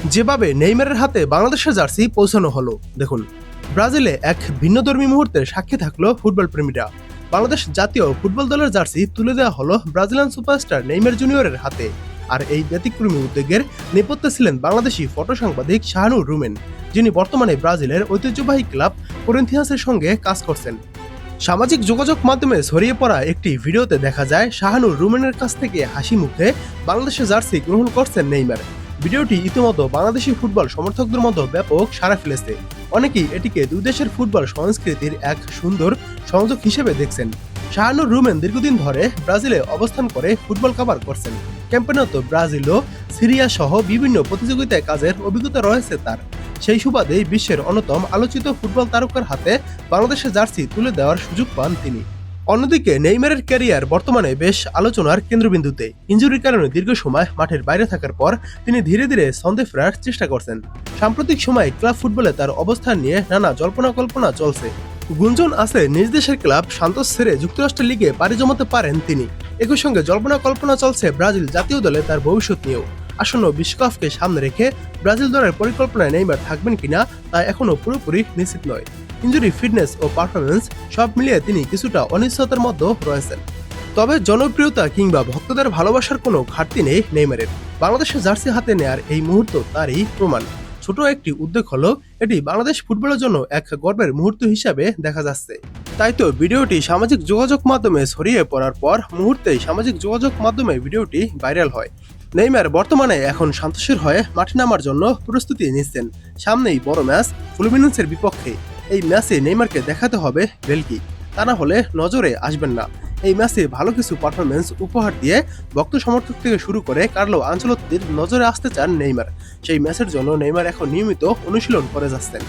যেভাবে নেইমারের হাতে বাংলাদেশের জার্সি পৌঁছানো হলো, দেখুন ব্রাজিলে এক ভিন্নধর্মী মুহূর্তের সাক্ষী থাকলো ফুটবল প্রেমীরা। বাংলাদেশ জাতীয় ফুটবল দলের জার্সি তুলে দেওয়া হলো ব্রাজিলিয়ান সুপারস্টার নেইমার জুনিয়রের হাতে। আর এই ব্যতিক্রমী উদ্যোগের নেপথ্যে ছিলেন বাংলাদেশি ফটো সাংবাদিক শাহানুর রুমেন, যিনি বর্তমানে ব্রাজিলের ঐতিহ্যবাহী ক্লাব করিন্থিয়ান্সের সঙ্গে কাজ করছেন। সামাজিক যোগাযোগ মাধ্যমে ছড়িয়ে পড়া একটি ভিডিওতে দেখা যায় শাহানুর রুমেনের কাছ থেকে হাসি মুখে বাংলাদেশের জার্সি গ্রহণ করছেন নেইমার। ভিডিওটি ইতিমধ্যে বাংলাদেশি ফুটবল সমর্থকদের মধ্যে ব্যাপক সাড়া ফেলেছে। অনেকেই এটিকে দুই দেশের ফুটবল সংস্কৃতির এক সুন্দর সংযোগ হিসেবে দেখছেন। শাহানুর রুমেন দীর্ঘদিন ধরে ব্রাজিলে অবস্থান করে ফুটবল কাভার করছেন। ক্যাম্পেনত ব্রাজিল ও সিরিয়া সহ বিভিন্ন প্রতিযোগিতায় কাজের অভিজ্ঞতা রয়েছে তার। সেই সুবাদে বিশ্বের অন্যতম আলোচিত ফুটবল তারকার হাতে বাংলাদেশের জার্সি তুলে দেওয়ার সুযোগ পান তিনি। অন্যদিকে নেইমারের ক্যারিয়ার বর্তমানে বেশ আলোচনার কেন্দ্রবিন্দুতে। ইনজুরির কারণে দীর্ঘ সময় মাঠের বাইরে থাকার পর তিনি ধীরে ধীরে ছন্দে ফেরার চেষ্টা করছেন। সাম্প্রতিক সময়ে ক্লাব ফুটবলে তার অবস্থান নিয়ে নানা জল্পনা কল্পনা চলছে। গুঞ্জন আছে নিজ দেশের ক্লাব সান্তোস ছেড়ে যুক্তরাষ্ট্র লিগে পাড়ি জমাতে পারেন তিনি। একই সঙ্গে জল্পনা কল্পনা চলছে ব্রাজিল জাতীয় দলে তার ভবিষ্যৎ নিয়েও। আসন্ন বিশ্বকাপকে সামনে রেখে ব্রাজিল দলের পরিকল্পনায় নেইমার থাকবেন কিনা তা এখনও পুরোপুরি নিশ্চিত নয়। ইনজুরি, ফিটনেস ও পারফরমেন্স সব মিলিয়ে তিনি কিছুটা অনিশ্চয়তার মধ্যে রয়েছেন। তবে জনপ্রিয়তা কিংবা ভক্তদের ভালোবাসার কোনো ঘাটতি নেই নেইমারের। বাংলাদেশের জার্সি হাতে নেয়ার এই মুহূর্ত তারই প্রমাণ। ছোট একটি উদ্যোগ হলো এটি বাংলাদেশ ফুটবলের জন্য এক গর্বের মুহূর্ত হিসাবে দেখা যাচ্ছে। তাই তো ভিডিওটি সামাজিক যোগাযোগ মাধ্যমে ছড়িয়ে পড়ার পর মুহূর্তেই সামাজিক যোগাযোগ মাধ্যমে ভিডিওটি ভাইরাল হয়। নেইমার বর্তমানে এখন সান্তোসের হয়ে মাঠে নামার জন্য প্রস্তুতি নিচ্ছেন। সামনেই বড় ম্যাচ ফ্লুমিনেন্সের বিপক্ষে। এই ম্যাচে নেইমারকে দেখাতে হবে বেলকি, তা না হলে নজরে আসবেন না। এই ম্যাচে ভালো কিছু পারফরমেন্স উপহার দিয়ে ভক্ত সমর্থক থেকে শুরু করে কার্লো আনচেলত্তির নজরে আসতে চান নেইমার। সেই ম্যাচের জন্য নেইমার এখন নিয়মিত অনুশীলন করে যাচ্ছেন।